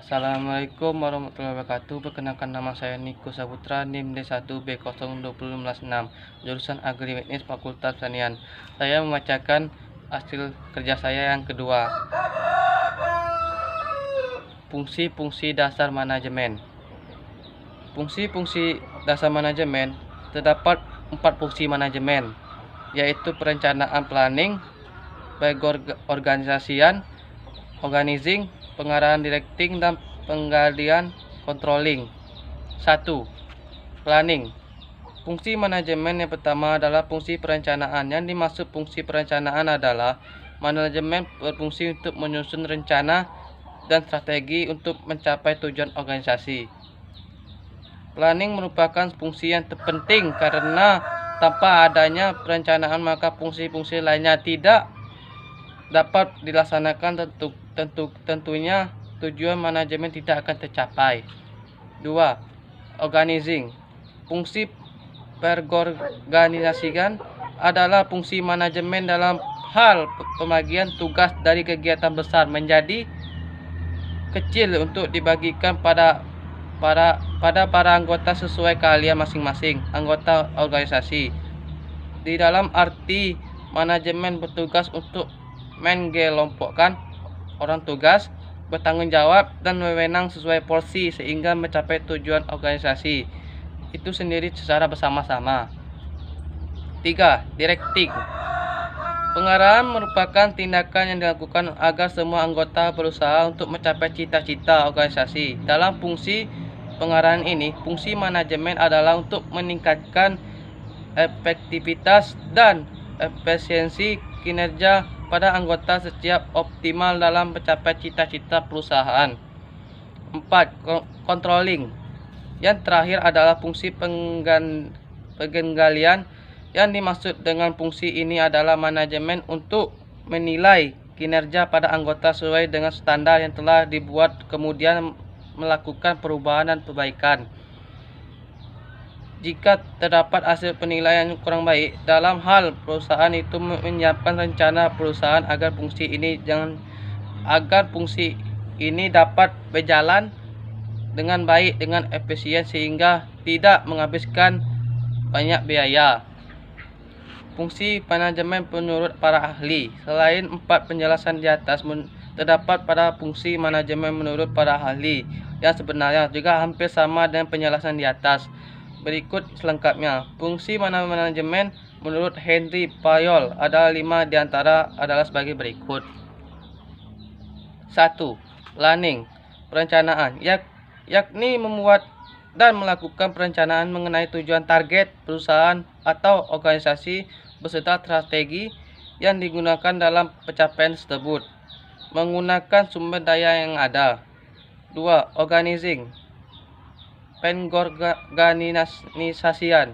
Assalamualaikum warahmatullahi wabarakatuh. Perkenalkan, nama saya Niko Saputra, NIM D1B02016, jurusan Agribisnis Fakultas Pertanian. Saya membacakan hasil kerja saya yang kedua. Fungsi-fungsi dasar manajemen. Fungsi-fungsi dasar manajemen terdapat 4 fungsi manajemen, yaitu perencanaan planning, pengorganisasian, organizing, pengarahan directing, dan penggalian controlling. 1. Planning. Fungsi manajemen yang pertama adalah fungsi perencanaan. Yang dimaksud fungsi perencanaan adalah manajemen berfungsi untuk menyusun rencana dan strategi untuk mencapai tujuan organisasi. Planning merupakan fungsi yang terpenting karena tanpa adanya perencanaan maka fungsi-fungsi lainnya tidak dapat dilaksanakan. Tentunya tujuan manajemen tidak akan tercapai. 2. Organizing. Fungsi perorganisasian adalah fungsi manajemen dalam hal pembagian tugas dari kegiatan besar menjadi kecil untuk dibagikan pada para anggota sesuai keahlian masing-masing anggota organisasi. Di dalam arti manajemen bertugas untuk mengkelompokkan orang tugas, bertanggung jawab, dan wewenang sesuai porsi sehingga mencapai tujuan organisasi itu sendiri secara bersama-sama. 3. Directing. Pengarahan merupakan tindakan yang dilakukan agar semua anggota berusaha untuk mencapai cita-cita organisasi. Dalam fungsi pengarahan ini, fungsi manajemen adalah untuk meningkatkan efektivitas dan efisiensi kinerja pada anggota setiap optimal dalam mencapai cita-cita perusahaan. 4. Controlling. Yang terakhir adalah fungsi pengendalian. Yang dimaksud dengan fungsi ini adalah manajemen untuk menilai kinerja pada anggota sesuai dengan standar yang telah dibuat, kemudian melakukan perubahan dan perbaikan jika terdapat hasil penilaian yang kurang baik. Dalam hal perusahaan itu menyiapkan rencana perusahaan agar fungsi ini dapat berjalan dengan baik dengan efisien sehingga tidak menghabiskan banyak biaya. Fungsi manajemen menurut para ahli. Selain 4 penjelasan di atas, terdapat pada fungsi manajemen menurut para ahli yang sebenarnya juga hampir sama dengan penjelasan di atas. Berikut selengkapnya. Fungsi manajemen menurut Henry Fayol ada 5 diantara adalah sebagai berikut. 1. Planning. Perencanaan, yakni membuat dan melakukan perencanaan mengenai tujuan target perusahaan atau organisasi beserta strategi yang digunakan dalam pencapaian tersebut menggunakan sumber daya yang ada. 2. Organizing. Pengorganisasian,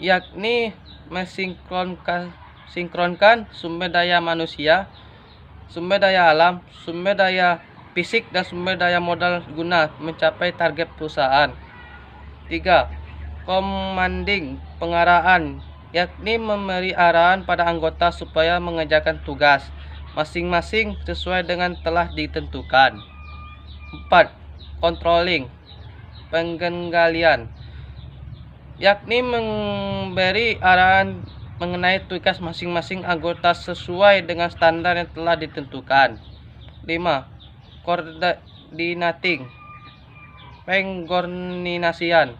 yakni mensinkronkan sumber daya manusia, sumber daya alam, sumber daya fisik, dan sumber daya modal guna mencapai target perusahaan. 3. Commanding. Pengarahan, yakni memberi arahan pada anggota supaya mengerjakan tugas masing-masing sesuai dengan telah ditentukan. 4. Controlling. Pengendalian, yakni memberi arahan mengenai tugas masing-masing anggota sesuai dengan standar yang telah ditentukan. 5. Coordinating. Pengkoordinasian,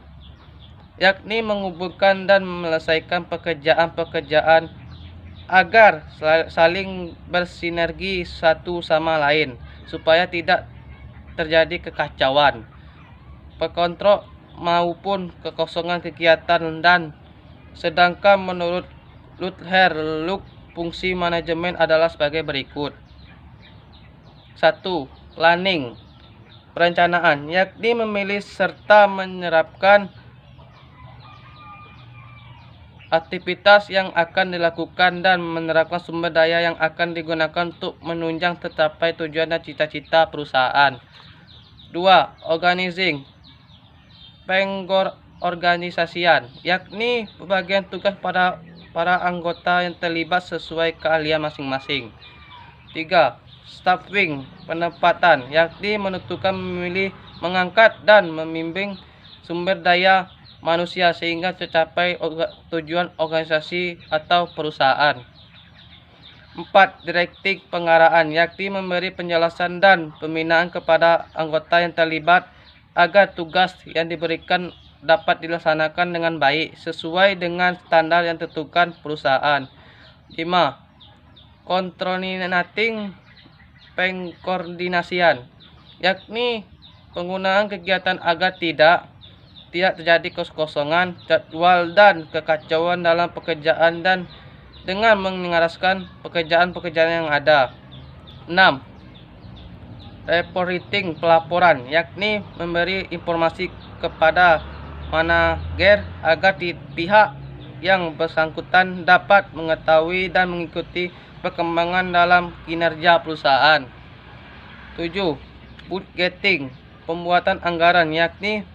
yakni mengumpulkan dan menyelesaikan pekerjaan-pekerjaan agar saling bersinergi satu sama lain supaya tidak terjadi kekacauan, perkontrol maupun kekosongan kegiatan. Dan sedangkan menurut Luther Luck, fungsi manajemen adalah sebagai berikut. 1. Planning. Perencanaan, yakni memilih serta menerapkan aktivitas yang akan dilakukan dan menerapkan sumber daya yang akan digunakan untuk menunjang tercapai tujuan dan cita-cita perusahaan. 2. Organizing. Pengorganisasian, yakni pembagian tugas pada para anggota yang terlibat sesuai keahlian masing-masing. 3. staffing penempatan, yakni menentukan, memilih, mengangkat dan membimbing sumber daya manusia sehingga tercapai tujuan organisasi atau perusahaan. 4. Direktif pengarahan, yakni memberi penjelasan dan pembinaan kepada anggota yang terlibat agar tugas yang diberikan dapat dilaksanakan dengan baik sesuai dengan standar yang ditentukan perusahaan. 5. Coordinating pengkoordinasian, yakni penggunaan kegiatan agar tidak terjadi kekosongan jadwal dan kekacauan dalam pekerjaan dan dengan menyelaraskan pekerjaan-pekerjaan yang ada. 6. Reporting pelaporan, yakni memberi informasi kepada manajer agar pihak yang bersangkutan dapat mengetahui dan mengikuti perkembangan dalam kinerja perusahaan. 7. Budgeting, pembuatan anggaran, yakni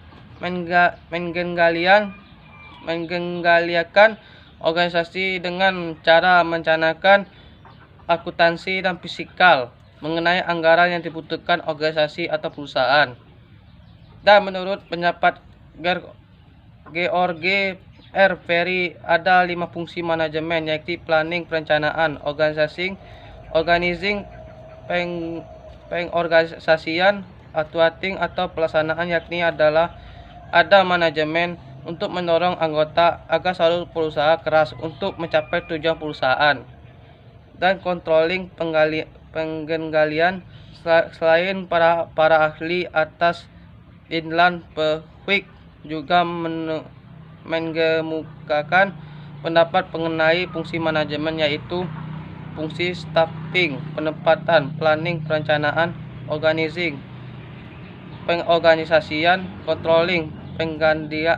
menggaliakan organisasi dengan cara merencanakan akuntansi dan fiskal mengenai anggaran yang dibutuhkan organisasi atau perusahaan. Dan menurut pendapat George R. Ferry, ada 5 fungsi manajemen, yaitu planning, perencanaan, organizing, pengorganisasian, auditing atau pelaksanaan, yakni adalah ada manajemen untuk mendorong anggota agar selalu berusaha keras untuk mencapai tujuan perusahaan, dan controlling penggalian selain para ahli atas inland Peak juga mengemukakan pendapat mengenai fungsi manajemen, yaitu fungsi staffing, penempatan, planning, perencanaan, organizing, pengorganisasian, controlling, penggalian,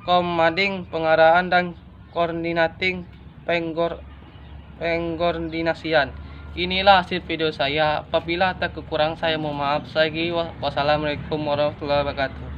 commanding, pengarahan, dan coordinating, pengkoordinasian. Inilah hasil video saya. Apabila ada kekurangan saya mohon maaf. Wassalamualaikum warahmatullahi wabarakatuh.